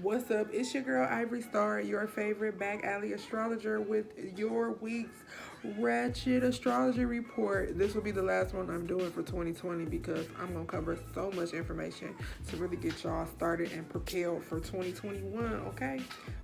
What's up? It's your girl Ivory Star, your favorite back alley astrologer with your week's ratchet astrology report. This will be the last one I'm doing for 2020 because I'm going to cover so much information to really get y'all started and prepared for 2021, okay?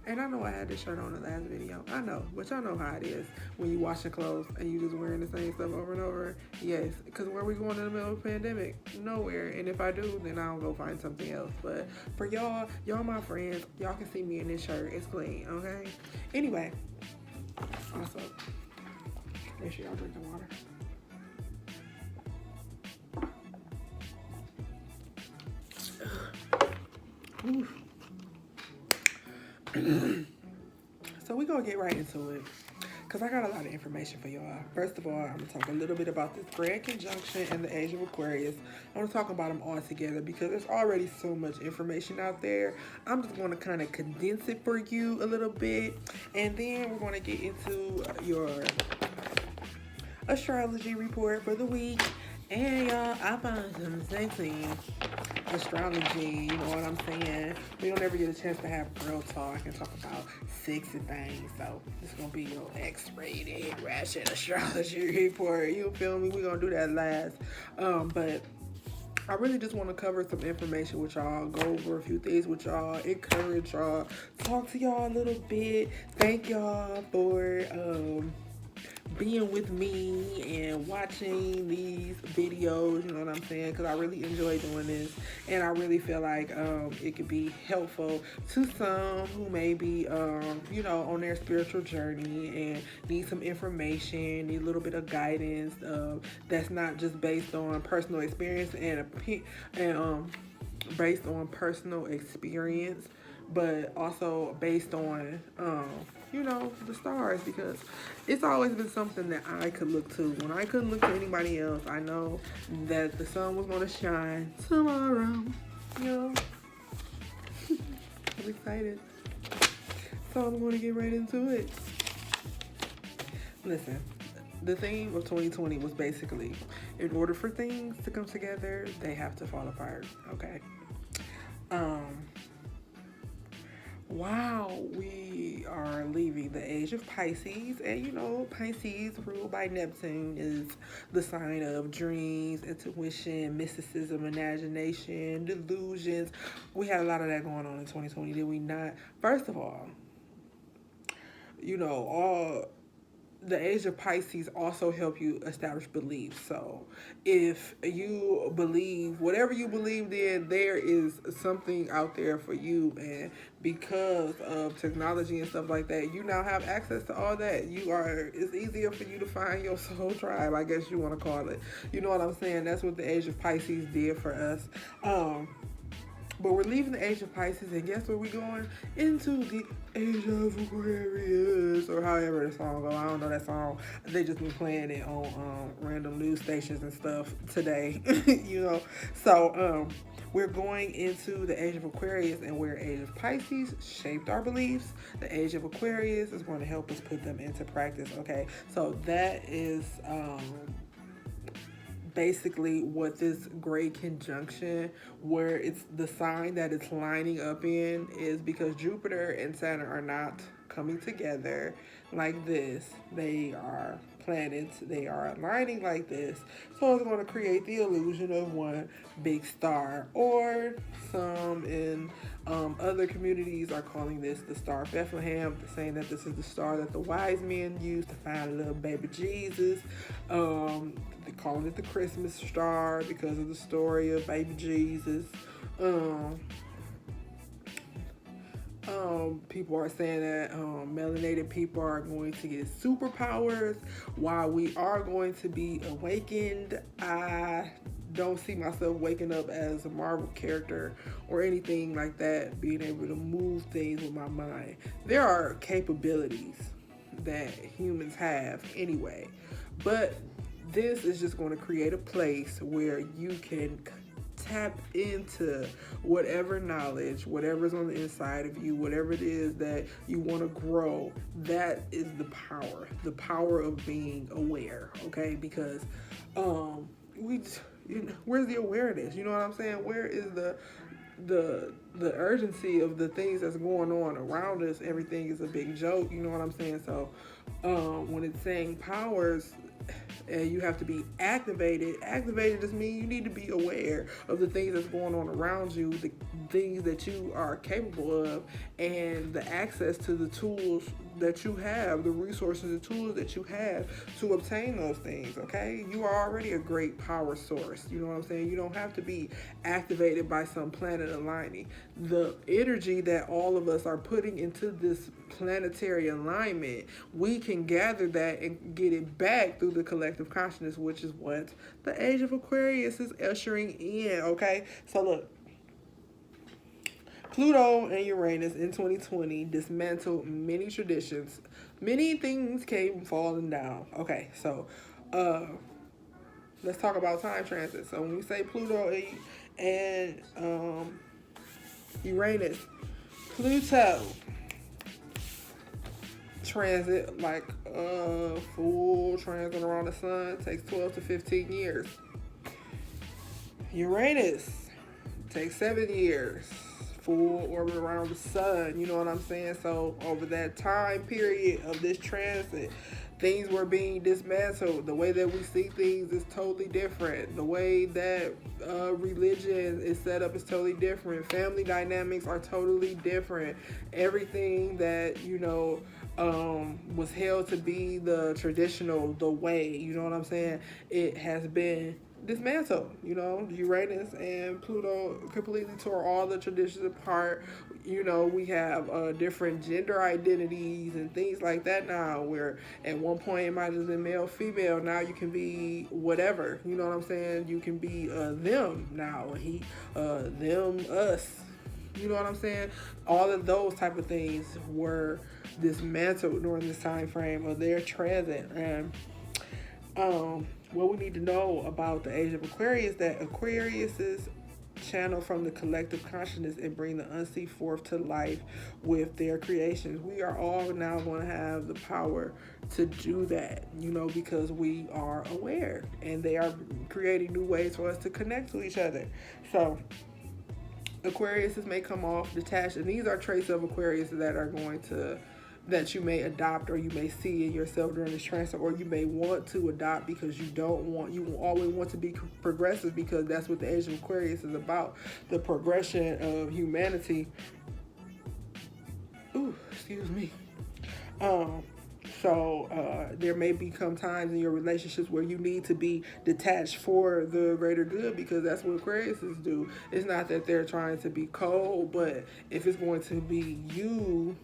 And I know I had this shirt on the last video. I know, but y'all know how it is when you washing clothes and you just wearing the same stuff over and over. Yes, because where we going in the middle of a pandemic? Nowhere. And if I do, then I'll go find something else. But for y'all my friends, y'all can see me in this shirt. It's clean, okay? Anyway, also, make sure y'all drink the water. So we're gonna get right into it because I got a lot of information for y'all. First of all, I'm gonna talk a little bit about this grand conjunction and the age of Aquarius. I'm gonna talk about them all together because there's already so much information out there. I'm just gonna kind of condense it for you a little bit, and then we're gonna get into your astrology report for the week. And y'all, I found some sexy astrology, you know what I'm saying? We don't ever get a chance to have real talk and talk about sexy things. So this is gonna be your X-rated ratchet astrology report. You feel me? We're gonna do that last. But I really just want to cover some information with y'all, go over a few things with y'all, encourage y'all, talk to y'all a little bit. Thank y'all for being with me and watching these videos, you know what I'm saying? Because I really enjoy doing this, and I really feel like it could be helpful to some who may be, on their spiritual journey and need some information, need a little bit of guidance that's not just based on personal experience and based on personal experience, but also based on the stars, because it's always been something that I could look to. When I couldn't look to anybody else, I know that the sun was going to shine tomorrow. I'm excited. So I'm going to get right into it. Listen, the theme of 2020 was basically, in order for things to come together, they have to fall apart, okay? Wow, we are leaving the age of Pisces, and Pisces, ruled by Neptune, is the sign of dreams, intuition, mysticism, imagination, delusions. We had a lot of that going on in 2020, did we not? First of all, all the age of Pisces also help you establish beliefs. So if you believe whatever you believed in, there is something out there for you. And because of technology and stuff like that, you now have access to all that. It's easier for you to find your soul tribe, I guess you want to call it. You know what I'm saying? That's what the age of Pisces did for us. But we're leaving the age of Pisces, and guess where we're going? Into the age of Aquarius, or however the song goes. I don't know that song. They just been playing it on random news stations and stuff today, So we're going into the age of Aquarius, and where age of Pisces shaped our beliefs, the age of Aquarius is going to help us put them into practice, okay? So that is basically what this great conjunction, where it's the sign that it's lining up in, is because Jupiter and Saturn are not coming together like this. They are planets, they are aligning like this, so it's going to create the illusion of one big star, or some in other communities are calling this the Star Bethlehem, saying that this is the star that the wise men used to find little baby Jesus. They're calling it the Christmas star because of the story of baby Jesus. People are saying that melanated people are going to get superpowers, while we are going to be awakened. I don't see myself waking up as a Marvel character or anything like that, being able to move things with my mind. There are capabilities that humans have anyway, but this is just going to create a place where you can tap into whatever knowledge, whatever's on the inside of you, whatever it is that you want to grow. That is the power of being aware, okay? Because we where's the awareness? You know what I'm saying? Where is the urgency of the things that's going on around us? Everything is a big joke. You know what I'm saying? So when it's saying powers, and you have to be activated. Activated just means you need to be aware of the things that's going on around you, the things that you are capable of, and the access to the tools that you have, the resources and tools that you have to obtain those things, okay? You are already a great power source. You know what I'm saying? You don't have to be activated by some planet aligning. The energy that all of us are putting into this planetary alignment, we can gather that and get it back through the collective consciousness, which is what the age of Aquarius is ushering in, okay? So look, Pluto and Uranus in 2020 dismantled many traditions. Many things came falling down. Okay, so let's talk about time transit. So when we say Pluto and Uranus, Pluto transit, like full transit around the sun, takes 12 to 15 years. Uranus takes 7 years. Full orbit around the sun, you know what I'm saying? So over that time period of this transit, things were being dismantled. The way that we see things is totally different. The way that religion is set up is totally different. Family dynamics are totally different. Everything that, was held to be the traditional, the way, you know what I'm saying? It has been dismantled. Uranus and Pluto completely tore all the traditions apart. We have different gender identities and things like that now, where at one point it might have been male, female. Now you can be whatever, you know what I'm saying? You can be them now, them, us, you know what I'm saying? All of those type of things were dismantled during this time frame of their transit. And what we need to know about the age of Aquarius, that Aquariuses channel from the collective consciousness and bring the unseen forth to life with their creations. We are all now going to have the power to do that, because we are aware, and they are creating new ways for us to connect to each other. So Aquariuses may come off detached, and these are traits of Aquarius that you may adopt, or you may see in yourself during this transfer, or you may want to adopt because you always want to be progressive, because that's what the age of Aquarius is about, the progression of humanity. Ooh, excuse me. So there may become times in your relationships where you need to be detached for the greater good, because that's what Aquariuses do. It's not that they're trying to be cold, but if it's going to be you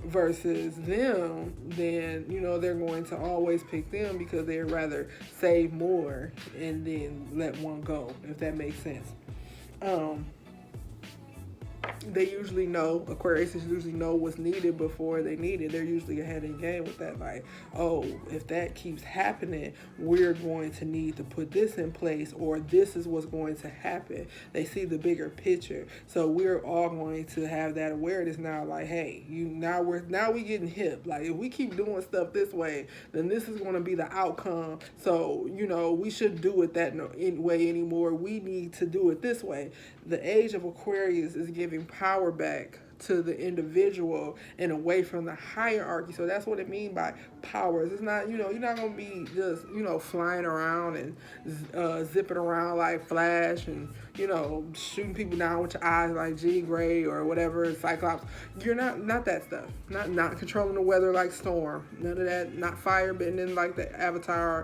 versus them, then they're going to always pick them, because they'd rather save more and then let one go, if that makes sense. They usually know, Aquariuses usually know what's needed before they need it. They're usually ahead in the game with that, like, oh, if that keeps happening, we're going to need to put this in place, or this is what's going to happen. They see the bigger picture. So we're all going to have that awareness now, like, hey, now we getting hip. Like, if we keep doing stuff this way, then this is going to be the outcome. So, we shouldn't do it that way anymore. We need to do it this way. The age of Aquarius is giving power back to the individual and away from the hierarchy. So that's what it means by powers. It's not, you're not going to be just, flying around and zipping around like Flash and, shooting people down with your eyes like Jean Grey or whatever, Cyclops. You're not that stuff. Not controlling the weather like Storm. None of that. Not firebending like the Avatar.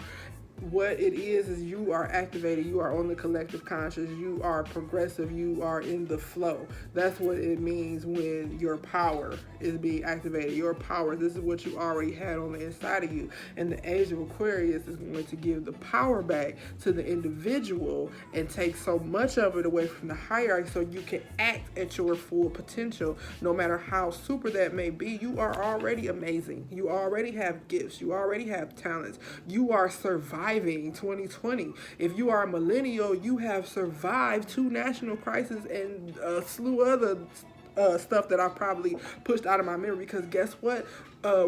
What it is you are activated, you are on the collective conscious, you are progressive, you are in the flow. That's what it means when your power is being activated. Your power, this is what you already had on the inside of you. And the age of Aquarius is going to give the power back to the individual and take so much of it away from the hierarchy, so you can act at your full potential. No matter how super that may be, you are already amazing. You already have gifts. You already have talents. You are surviving 2020. If you are a millennial, you have survived 2 national crises and a slew other stuff that I probably pushed out of my memory, because guess what?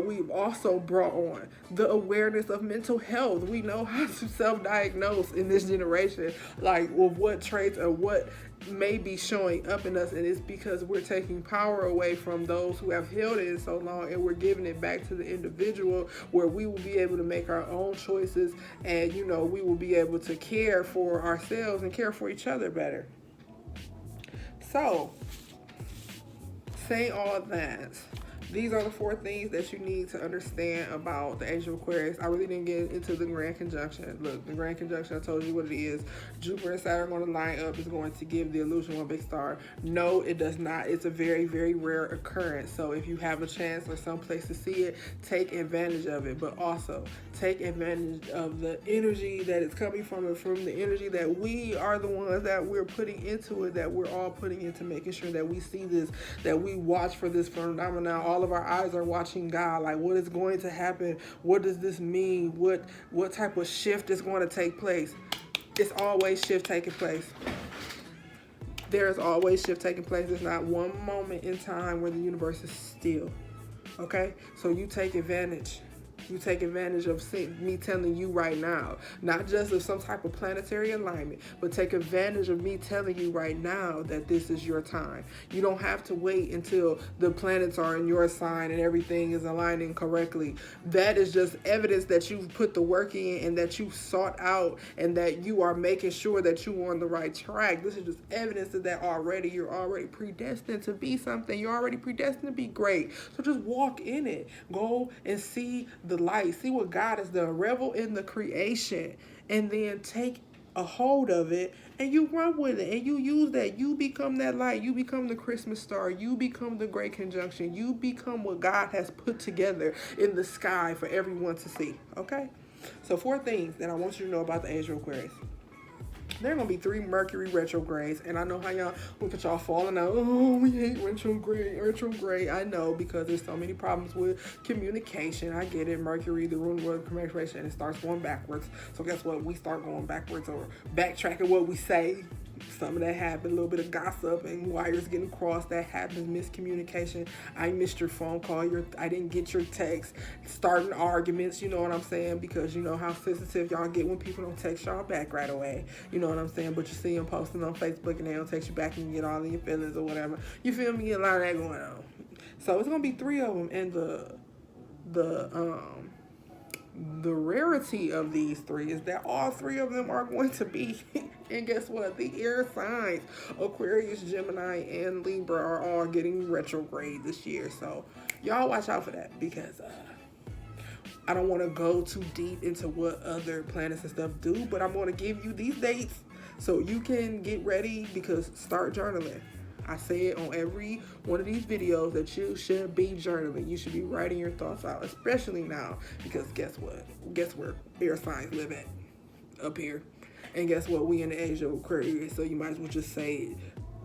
We've also brought on the awareness of mental health. We know how to self-diagnose in this generation, like with what traits or what may be showing up in us, and it's because we're taking power away from those who have held it so long, and we're giving it back to the individual, where we will be able to make our own choices, and we will be able to care for ourselves and care for each other better. So, saying all that, these are the 4 things that you need to understand about the age of Aquarius. I really didn't get into the grand conjunction. Look, the grand conjunction, I told you what it is. Jupiter and Saturn are going to line up. It's going to give the illusion of one big star. No, it does not. It's a very, very rare occurrence. So if you have a chance or some place to see it, take advantage of it. But also, take advantage of the energy that is coming from it, from the energy that we are the ones that we're putting into it, that we're all putting into making sure that we see this, that we watch for this phenomenon. All of our eyes are watching God. Like, what is going to happen? What does this mean? What type of shift is going to take place? It's always shift taking place. There is always shift taking place. There's not one moment in time where the universe is still. Okay? So you take advantage. You take advantage of me telling you right now, not just of some type of planetary alignment, but take advantage of me telling you right now that this is your time. You don't have to wait until the planets are in your sign and everything is aligning correctly. That is just evidence that you've put the work in and that you've sought out and that you are making sure that you're on the right track. This is just evidence of that already. You're already predestined to be something. You're already predestined to be great. So just walk in it. Go and see the light, see what God has done, revel in the creation, and then take a hold of it and you run with it and you use that. You become that light. You become the Christmas star. You become the great conjunction. You become what God has put together in the sky for everyone to see. Okay? So 4 things that I want you to know about the age of Aquarius. There are going to be 3 Mercury retrogrades, and I know how y'all, look at y'all falling out. Oh, we hate retrograde. I know, because there's so many problems with communication. I get it. Mercury, the ruling world of communication, and it starts going backwards. So guess what? We start going backwards or backtracking what we say. Some of that happened, a little bit of gossip and wires getting crossed. That happens, miscommunication. I missed your phone call. I didn't get your text. Starting arguments, you know what I'm saying? Because you know how sensitive y'all get when people don't text y'all back right away. You know what I'm saying? But you see them posting on Facebook and they don't text you back and you get all in your feelings or whatever. You feel me? A lot of that going on. So it's gonna be 3 of them, and the rarity of these 3 is that all 3 of them are going to be, and guess what? The air signs, Aquarius, Gemini, and Libra, are all getting retrograde this year. So y'all watch out for that, because I don't want to go too deep into what other planets and stuff do, but I'm going to give you these dates so you can get ready, because start journaling. I say it on every one of these videos that you should be journaling. You should be writing your thoughts out, especially now, because guess what? Guess where air signs live at? Up here. And guess what? We in the age of Aquarius, so you might as well just say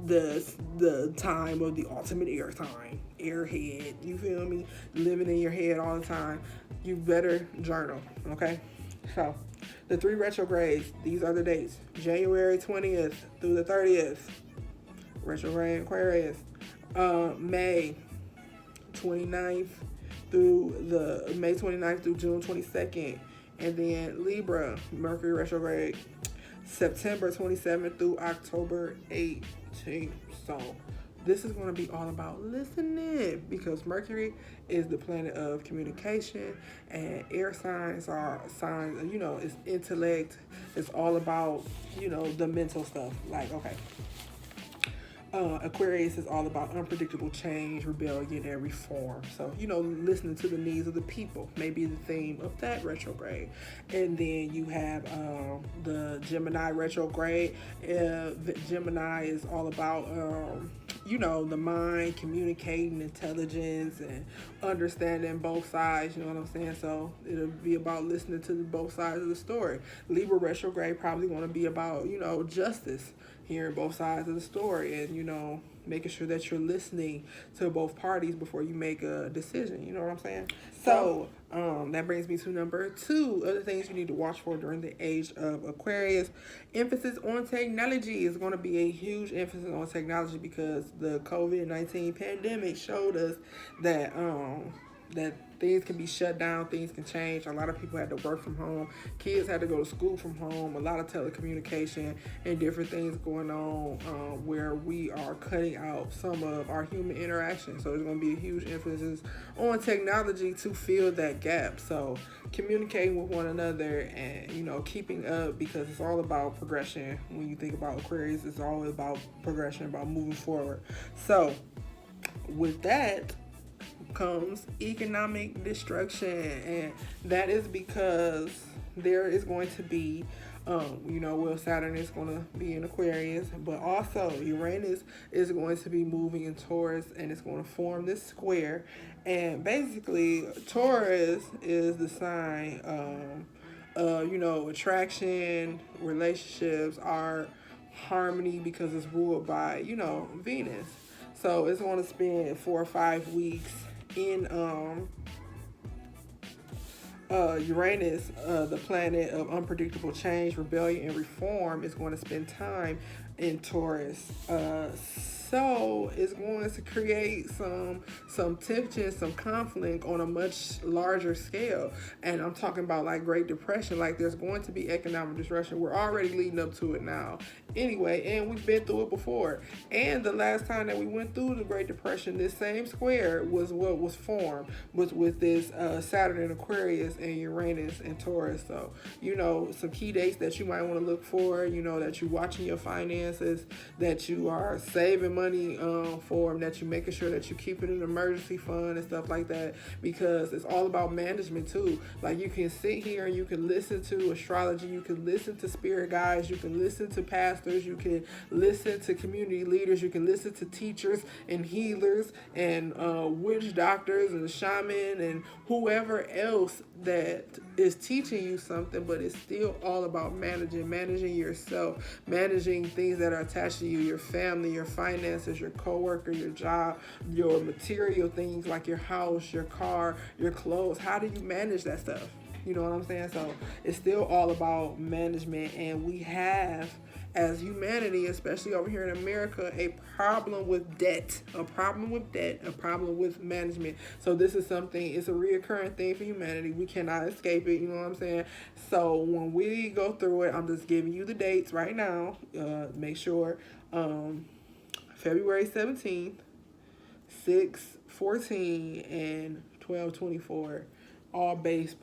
the time of the ultimate air sign. Airhead. You feel me? Living in your head all the time. You better journal, okay? So, the 3 retrogrades, these are the dates. January 20th through the 30th. Retrograde Aquarius. May 29th through June 22nd. And then Libra, Mercury retrograde, September 27th through October 18th. So this is going to be all about listening, because Mercury is the planet of communication, and air signs are signs, it's intellect. It's all about, the mental stuff. Like, okay. Aquarius is all about unpredictable change, rebellion, and reform. So, listening to the needs of the people may be the theme of that retrograde. And then you have the Gemini retrograde. Gemini is all about, the mind, communicating, intelligence, and understanding both sides. You know what I'm saying? So it'll be about listening to both sides of the story. Libra retrograde probably want to be about, justice. hearing both sides of the story, and making sure that you're listening to both parties before you make a decision. You know what I'm saying? So that brings me to number 2. Other things you need to watch for during the age of Aquarius. Emphasis on technology is going to be a huge emphasis on technology, because the COVID-19 pandemic showed us that that things can be shut down, things can change. A lot of people had to work from home. Kids had to go to school from home. A lot of telecommunication and different things going on where we are cutting out some of our human interaction. So there's going to be a huge emphasis on technology to fill that gap. So communicating with one another and, keeping up, because it's all about progression. When you think about Aquarius, it's all about progression, about moving forward. So with that comes economic destruction, and that is because there is going to be Saturn is going to be in Aquarius, but also Uranus is going to be moving in Taurus, and it's going to form this square. And basically Taurus is the sign attraction, relationships, art, harmony, because it's ruled by Venus. So it's going to spend 4 or 5 weeks in Uranus, the planet of unpredictable change, rebellion, and reform, is going to spend time in Taurus. So it's going to create some tension, some conflict on a much larger scale. And I'm talking about like Great Depression. Like, there's going to be economic disruption. We're already leading up to it now. Anyway, and we've been through it before. And the last time that we went through the Great Depression, this same square was what was formed with this Saturn in Aquarius and Uranus and Taurus. So, some key dates that you might want to look for, that you're watching your finances, that you are saving money for them, that you're making sure that you keep it in an emergency fund and stuff like that, because it's all about management too. Like, you can sit here and you can listen to astrology, you can listen to spirit guides, you can listen to pastors, you can listen to community leaders, you can listen to teachers and healers and witch doctors and shaman and whoever else that is teaching you something, but it's still all about managing yourself, managing things that are attached to you, your family, your finances, your coworker, your job, your material things like your house, your car, your clothes. How do you manage that stuff? You know what I'm saying? So it's still all about management, and we have, as humanity, especially over here in America, a problem with debt, a problem with management. So this is something, it's a reoccurring thing for humanity. We cannot escape it, you know what I'm saying? So when we go through it, I'm just giving you the dates right now. Make sure February 17th, 6/14, and 12/24, all based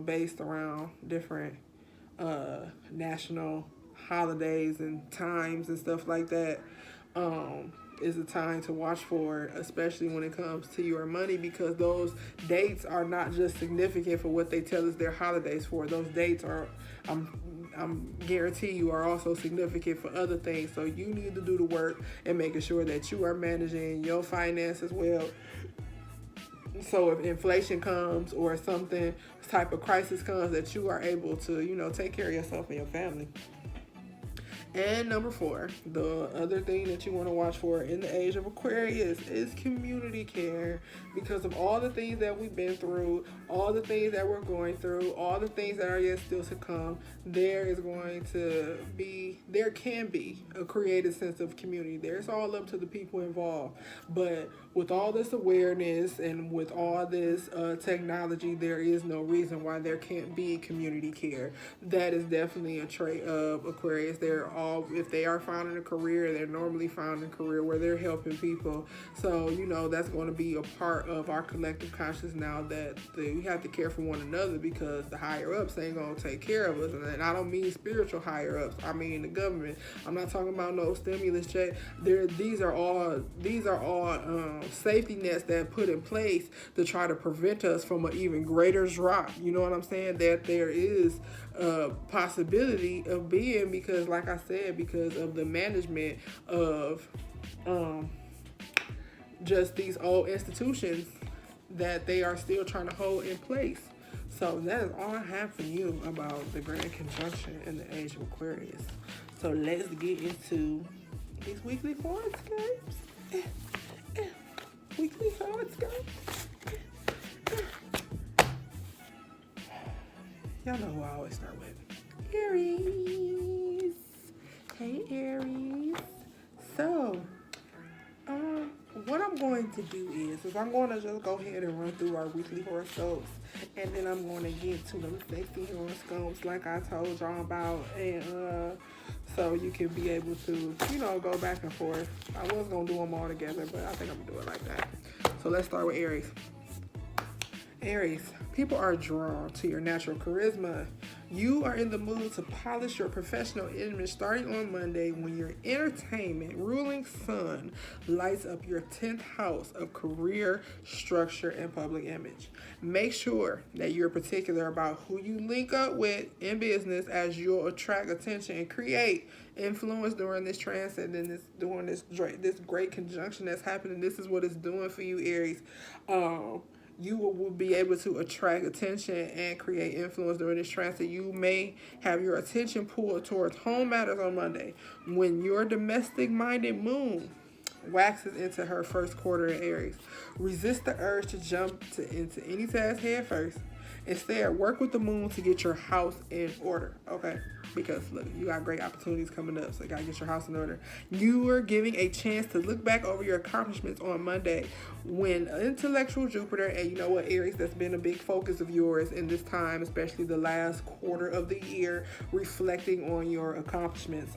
based around different national holidays and times and stuff like that. Is a time to watch for, especially when it comes to your money, because those dates are not just significant for what they tell us they're holidays for. Those dates are, I'm guarantee you, are also significant for other things. So you need to do the work and making sure that you are managing your finances well. So if inflation comes or something type of crisis comes, that you are able to, take care of yourself and your family. And number 4, the other thing that you want to watch for in the age of Aquarius is community care, because of all the things that we've been through, all the things that we're going through, all the things that are yet still to come. There can be a creative sense of community. It's all up to the people involved. But with all this awareness and with all this technology, there is no reason why there can't be community care. That is definitely a trait of Aquarius. If they are found in a career, they're normally found in a career where they're helping people. So, that's going to be a part of our collective consciousness now, that we have to care for one another, because the higher ups ain't going to take care of us. And I don't mean spiritual higher ups. I mean the government. I'm not talking about no stimulus check. These are all safety nets that put in place to try to prevent us from an even greater drop. You know what I'm saying? That there is a possibility of being, because like I said, because of the management of just these old institutions that they are still trying to hold in place. So that is all I have for you about the Grand Conjunction in the age of Aquarius. So let's get into these weekly horoscopes. Weekly horoscopes. Y'all know who I always start with. Aries. Hey, Aries. So, what I'm going to do is I'm going to just go ahead and run through our weekly horoscopes, and then I'm going to get to them sexy horoscopes like I told y'all about, and so you can be able to, go back and forth. I was going to do them all together, but I think I'm going to do it like that. So let's start with Aries. Aries, people are drawn to your natural charisma. You are in the mood to polish your professional image starting on Monday when your entertainment ruling sun lights up your 10th house of career, structure, and public image. Make sure that you're particular about who you link up with in business, as you'll attract attention and create influence during this transit and during this great conjunction that's happening. This is what it's doing for you, Aries. You will be able to attract attention and create influence during this transit. You may have your attention pulled towards home matters on Monday when your domestic-minded moon waxes into her first quarter in Aries. Resist the urge to jump into any task head first. Instead, work with the moon to get your house in order, okay? Because, look, you got great opportunities coming up, so you got to get your house in order. You are giving a chance to look back over your accomplishments on Monday when intellectual Jupiter, and you know what, Aries, that's been a big focus of yours in this time, especially the last quarter of the year, reflecting on your accomplishments.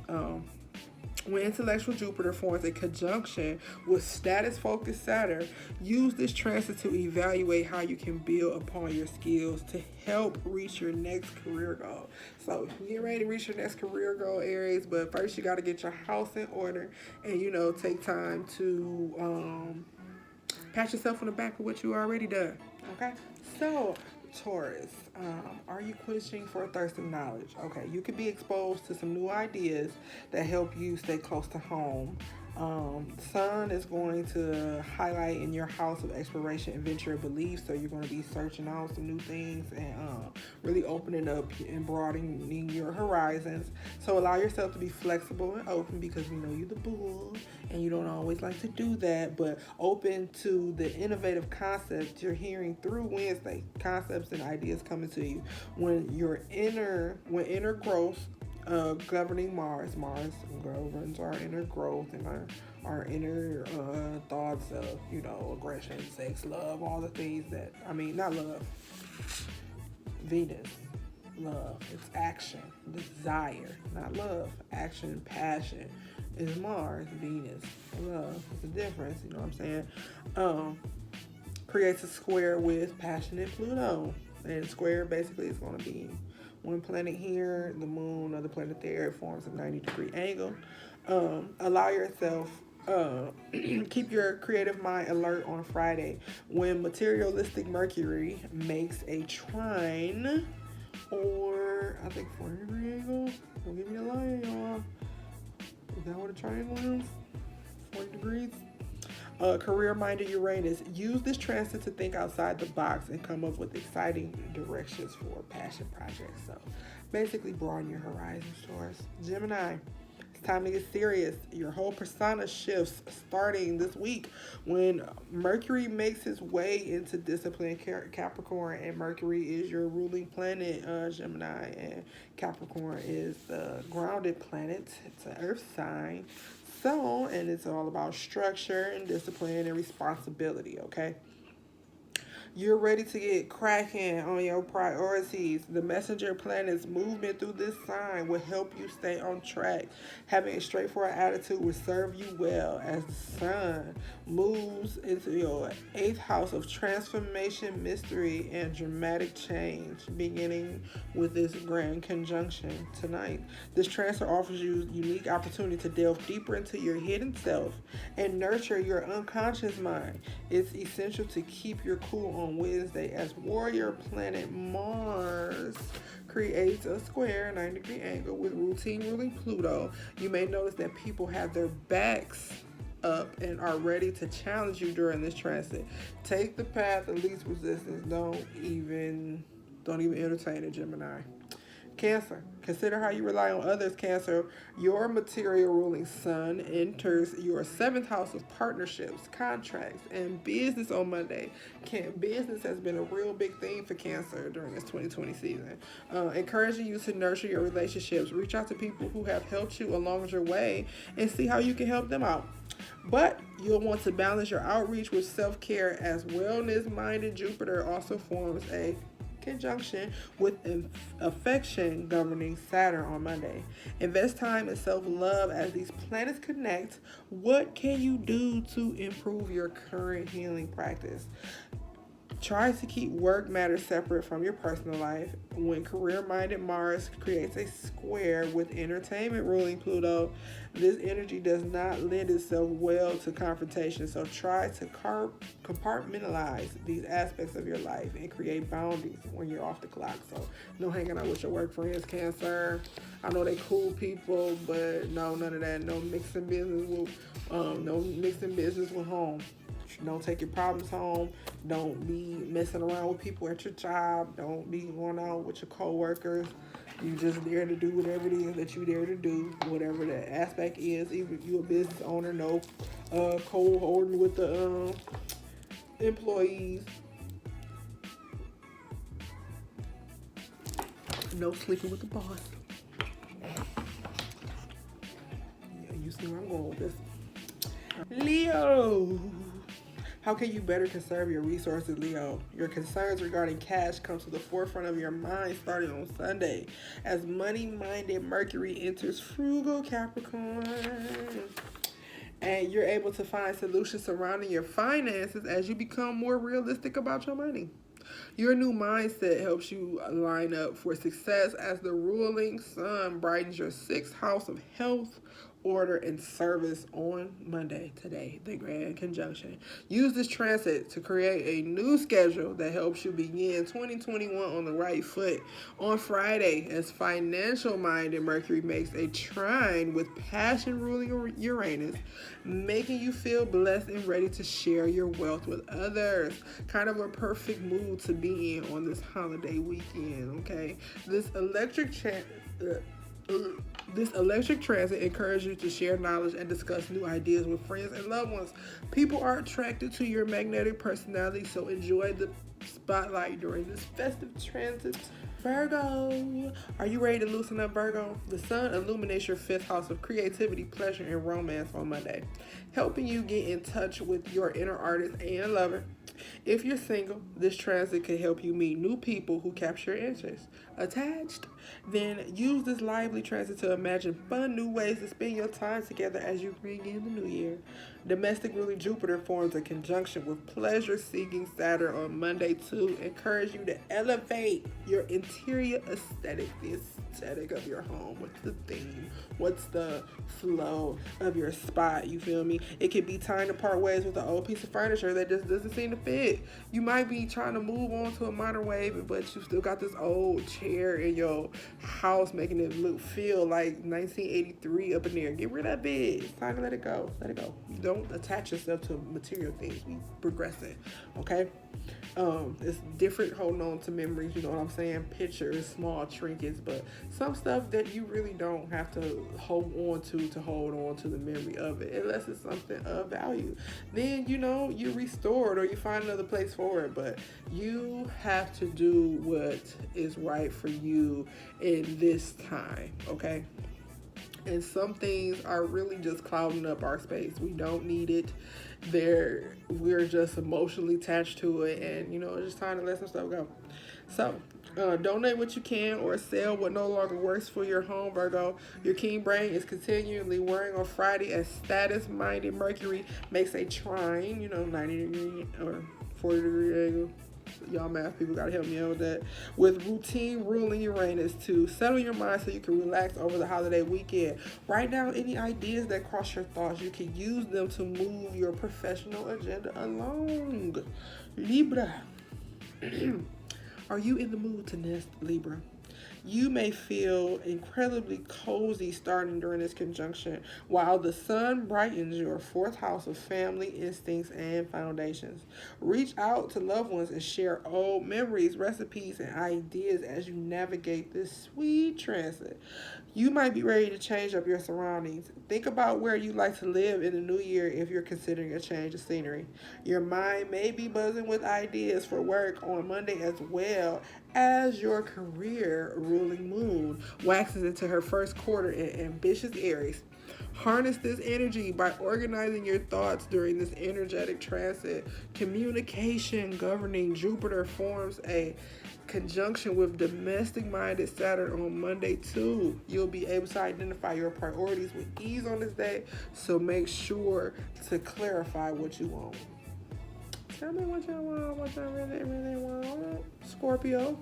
When intellectual Jupiter forms a conjunction with status-focused Saturn, use this transit to evaluate how you can build upon your skills to help reach your next career goal. So get ready to reach your next career goal, Aries, but first you got to get your house in order and, take time to pat yourself on the back of what you already done, okay? So, Taurus, are you quenching for a thirst of knowledge? Okay, you could be exposed to some new ideas that help you stay close to home. Sun is going to highlight in your house of exploration, adventure, and belief. So you're going to be searching out some new things and really opening up and broadening your horizons. So allow yourself to be flexible and open, because we know you're the bull and you don't always like to do that, but open to the innovative concepts you're hearing through Wednesday. Concepts and ideas coming to you when inner growth governing Mars governs our inner growth and our inner thoughts of, aggression, sex, love, all the things that, not love, Venus, love, it's action, desire, not love, action, passion is Mars, Venus, love, it's a difference, you know what I'm saying? Creates a square with passionate Pluto, and square basically is going to be one planet here, the moon, another planet there. It forms a 90-degree angle. Allow yourself, keep your creative mind alert on Friday when materialistic Mercury makes a trine, or I think 40-degree angle. Don't give me a lie, y'all. Is that what a triangle is? 40 degrees? Career-minded Uranus. Use this transit to think outside the box and come up with exciting directions for passion projects. So basically broaden your horizons, Taurus. Gemini, it's time to get serious. Your whole persona shifts starting this week when Mercury makes his way into discipline Capricorn, and Mercury is your ruling planet, Gemini, and Capricorn is the grounded planet. It's an earth sign. So, and it's all about structure and discipline and responsibility, okay? You're ready to get cracking on your priorities. The messenger planet's movement through this sign will help you stay on track. Having a straightforward attitude will serve you well as the sun moves into your 8th house of transformation, mystery, and dramatic change, beginning with this grand conjunction tonight. This transfer offers you unique opportunity to delve deeper into your hidden self and nurture your unconscious mind. It's essential to keep your cool on Wednesday as warrior planet Mars creates a square 90-degree angle with routine ruling Pluto. You may notice that people have their backs up and are ready to challenge you during this transit. Take the path of least resistance. Don't even entertain it, Gemini. Cancer, consider how you rely on others, Cancer. Your material ruling sun enters your seventh house of partnerships, contracts, and business on Monday. Business has been a real big theme for Cancer during this 2020 season. Encouraging you to nurture your relationships. Reach out to people who have helped you along your way and see how you can help them out. But you'll want to balance your outreach with self-care, as wellness-minded Jupiter also forms a conjunction with affection governing Saturn on Monday. Invest time in self-love as these planets connect. What can you do to improve your current healing practice? Try to keep work matters separate from your personal life. When career-minded Mars creates a square with entertainment ruling Pluto, this energy does not lend itself well to confrontation. So try to compartmentalize these aspects of your life and create boundaries when you're off the clock. So no hanging out with your work friends, Cancer. I know they cool people, but no, none of that. No mixing business with home. Don't take your problems home. Don't be messing around with people at your job. Don't be going out with your co-workers. You just there to do whatever it is that you're there to do, whatever the aspect is. Even if you're a business owner, no co-holding with the employees. No sleeping with the boss. Yeah, you see where I'm going with this. Leo. How can you better conserve your resources, Leo? Your concerns regarding cash come to the forefront of your mind starting on Sunday as money-minded Mercury enters frugal Capricorn. And you're able to find solutions surrounding your finances as you become more realistic about your money. Your new mindset helps you line up for success as the ruling sun brightens your sixth house of health, order, and service on Monday, today, the grand conjunction. Use this transit to create a new schedule that helps you begin 2021 on the right foot. On Friday, as financial-minded Mercury makes a trine with passion-ruling Uranus, making you feel blessed and ready to share your wealth with others. Kind of a perfect mood to be in on this holiday weekend, okay? This electric transit encourages you to share knowledge and discuss new ideas with friends and loved ones. People are attracted to your magnetic personality, so enjoy the spotlight during this festive transit. Virgo, are you ready to loosen up, Virgo? The sun illuminates your fifth house of creativity, pleasure, and romance on Monday, helping you get in touch with your inner artist and lover. If you're single, this transit can help you meet new people who capture your interest. Attached? Then use this lively transit to imagine fun new ways to spend your time together as you bring in the new year. Domestic ruling Jupiter forms a conjunction with pleasure-seeking Saturn on Monday to encourage you to elevate your interior aesthetic, the aesthetic of your home. What's the theme? What's the flow of your spot? You feel me? It could be time to part ways with an old piece of furniture that just doesn't seem to fit. You might be trying to move on to a modern wave, but you still got this old chair in your house making it feel like 1983 up in there. Get rid of it. It's time to let it go. Let it go. You don't attach yourself to material things. We progressing, okay? It's different holding on to memories, you know what I'm saying? Pictures, small trinkets, but some stuff that you really don't have to hold on to the memory of it, unless it's something of value. Then, you know, you restore it or you find another place for it, but you have to do what is right for you in this time, okay? And some things are really just clouding up our space. We don't need it. We're just emotionally attached to it, and you know, it's just time to let some stuff go. So donate what you can or sell what no longer works for your home, Virgo. Your keen brain is continually worrying on Friday as status-minded Mercury makes a trine, you know, 90-degree or 40-degree angle. Y'all math people gotta help me out with that. With routine ruling Uranus to settle your mind so you can relax over the holiday weekend. Write down any ideas that cross your thoughts. You can use them to move your professional agenda along. Libra. Are you in the mood to nest, Libra? You may feel incredibly cozy starting during this conjunction, while the sun brightens your fourth house of family, instincts, and foundations. Reach out to loved ones and share old memories, recipes, and ideas as you navigate this sweet transit. You might be ready to change up your surroundings. Think about where you'd like to live in the new year if you're considering a change of scenery. Your mind may be buzzing with ideas for work on Monday as well as your career ruling moon waxes into her first quarter in ambitious Aries. Harness this energy by organizing your thoughts during this energetic transit. Communication governing Jupiter forms a conjunction with domestic minded Saturn on Monday too. You'll be able to identify your priorities with ease on this day, so make sure to clarify what you want. Tell me what y'all want, what y'all really want. Scorpio.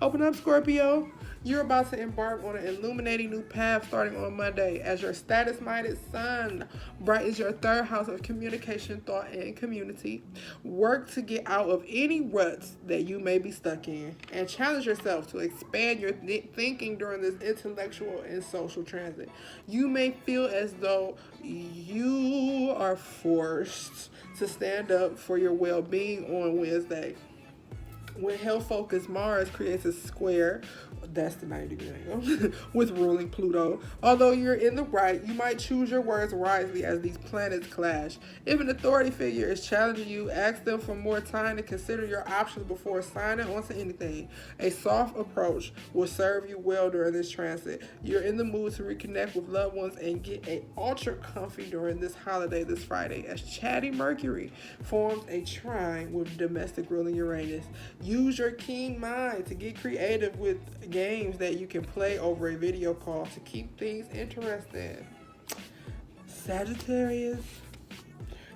Open up, Scorpio. You're about to embark on an illuminating new path starting on Monday as your status-minded sun brightens your third house of communication, thought, and community. Work to get out of any ruts that you may be stuck in and challenge yourself to expand your thinking during this intellectual and social transit. You may feel as though you are forced to stand up for your well-being on Wednesday. When health-focused Mars creates a square, that's the 90-degree angle, with ruling Pluto. Although you're in the right, you might choose your words wisely as these planets clash. If an authority figure is challenging you, ask them for more time to consider your options before signing onto anything. A soft approach will serve you well during this transit. You're in the mood to reconnect with loved ones and get ultra comfy during this holiday this Friday as chatty Mercury forms a trine with domestic ruling Uranus. Use your keen mind to get creative with games that you can play over a video call to keep things interesting. Sagittarius.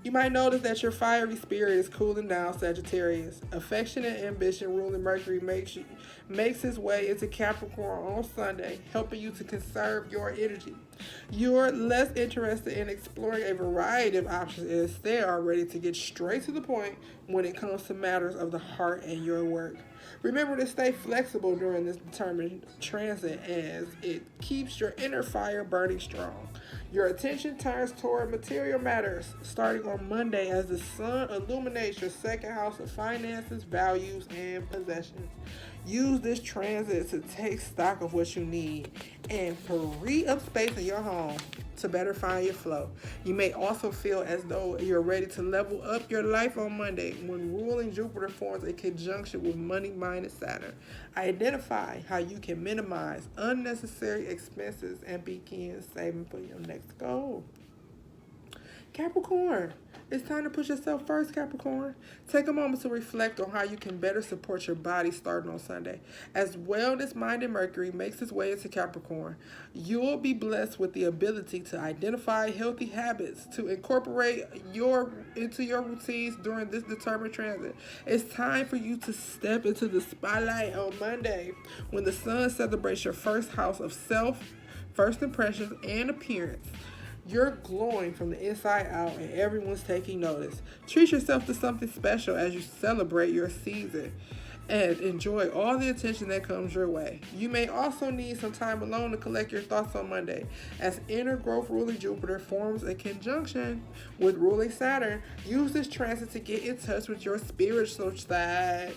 You might notice that your fiery spirit is cooling down, Sagittarius. Affection and ambition ruling Mercury makes his way into Capricorn on Sunday, helping you to conserve your energy. You're less interested in exploring a variety of options and instead are ready to get straight to the point when it comes to matters of the heart and your work. Remember to stay flexible during this determined transit as it keeps your inner fire burning strong. Your attention turns toward material matters starting on Monday as the sun illuminates your second house of finances, values, and possessions. Use this transit to take stock of what you need and free up space in your home to better find your flow. You may also feel as though you're ready to level up your life on Monday when ruling Jupiter forms a conjunction with money-minded Saturn. Identify how you can minimize unnecessary expenses and begin saving for your next goal. Capricorn, it's time to put yourself first, Capricorn. Take a moment to reflect on how you can better support your body starting on Sunday. As wellness-minded Mercury makes its way into Capricorn, you'll be blessed with the ability to identify healthy habits to incorporate into your routines during this determined transit. It's time for you to step into the spotlight on Monday when the sun celebrates your first house of self, first impressions, and appearance. You're glowing from the inside out and everyone's taking notice. Treat yourself to something special as you celebrate your season and enjoy all the attention that comes your way. You may also need some time alone to collect your thoughts on Monday. As inner growth ruling Jupiter forms a conjunction with ruling Saturn, use this transit to get in touch with your spiritual side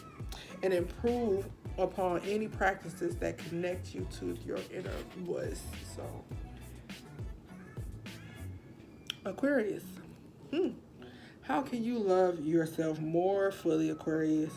and improve upon any practices that connect you to your inner voice. So, Aquarius. How can you love yourself more fully, Aquarius?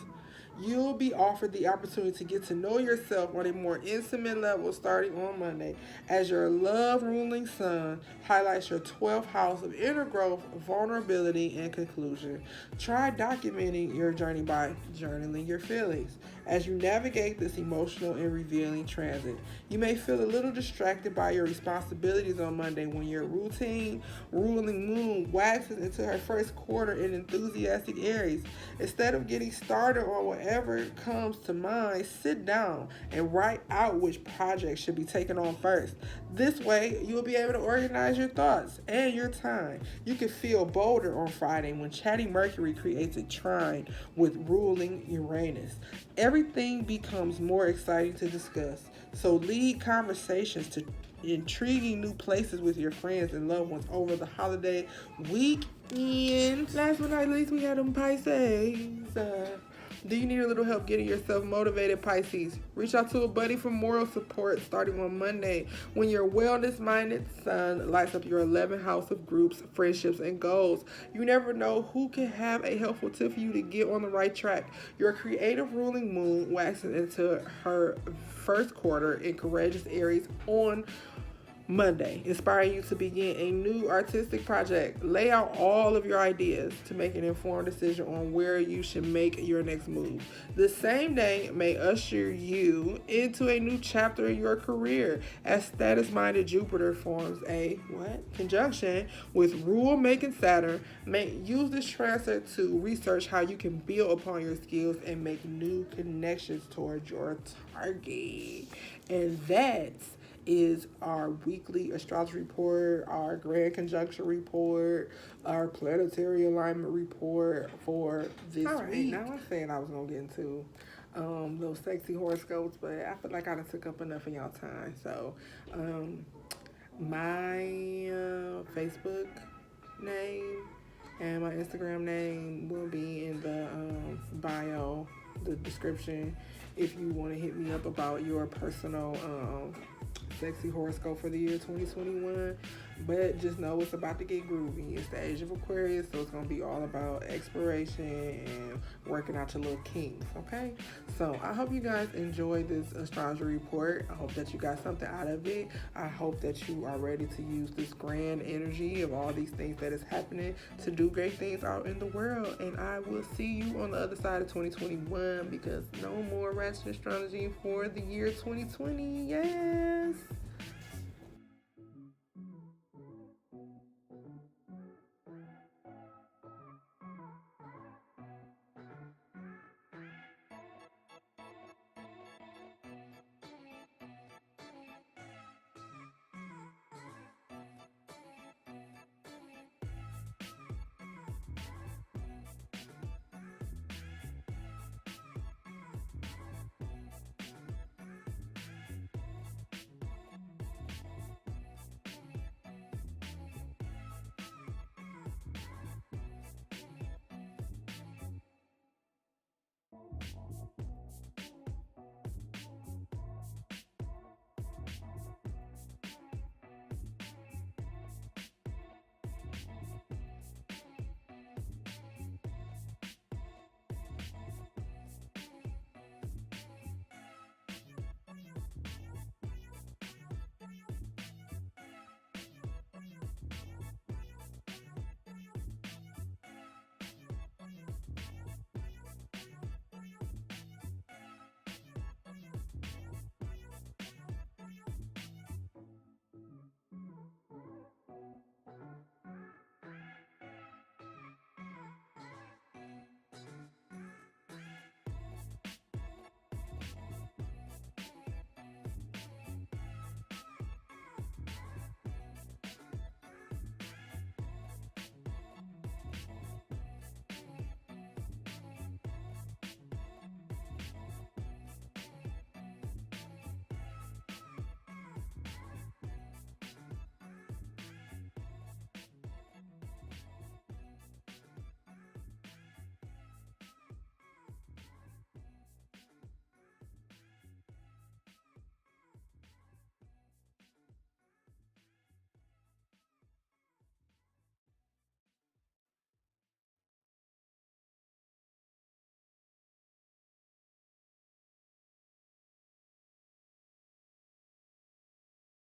You'll be offered the opportunity to get to know yourself on a more intimate level starting on Monday as your love-ruling sun highlights your 12th house of inner growth, vulnerability, and conclusion. Try documenting your journey by journaling your feelings. As you navigate this emotional and revealing transit, you may feel a little distracted by your responsibilities on Monday when your routine ruling moon waxes into her first quarter in enthusiastic Aries. Instead of getting started on whatever comes to mind, sit down and write out which projects should be taken on first. This way, you'll be able to organize your thoughts and your time. You can feel bolder on Friday when chatty Mercury creates a trine with ruling Uranus. Everything becomes more exciting to discuss. So lead conversations to intriguing new places with your friends and loved ones over the holiday weekend. Last but not least, we had them Pisces. Do you need a little help getting yourself motivated, Pisces? Reach out to a buddy for moral support starting on Monday when your wellness-minded sun lights up your 11th house of groups, friendships, and goals. You never know who can have a helpful tip for you to get on the right track. Your creative ruling moon waxes into her first quarter in courageous Aries on Monday, inspiring you to begin a new artistic project. Lay out all of your ideas to make an informed decision on where you should make your next move. The same day may usher you into a new chapter in your career as status-minded Jupiter forms a conjunction with rule-making Saturn. Use this transit to research how you can build upon your skills and make new connections towards your target. And that's is our weekly astrology report, our grand conjunction report, our planetary alignment report for this week. Now I'm saying I was going to get into those sexy horoscopes, but I feel like I done took up enough of y'all time. So my Facebook name and my Instagram name will be in the bio, the description, if you want to hit me up about your personal sexy horoscope for the year 2021. But just know it's about to get groovy. It's the age of Aquarius, so it's going to be all about exploration and working out your little kinks, okay? So I hope you guys enjoyed this astrology report. I hope that you got something out of it. I hope that you are ready to use this grand energy of all these things that is happening to do great things out in the world. And I will see you on the other side of 2021, because no more ratchet astrology for the year 2020. Yes!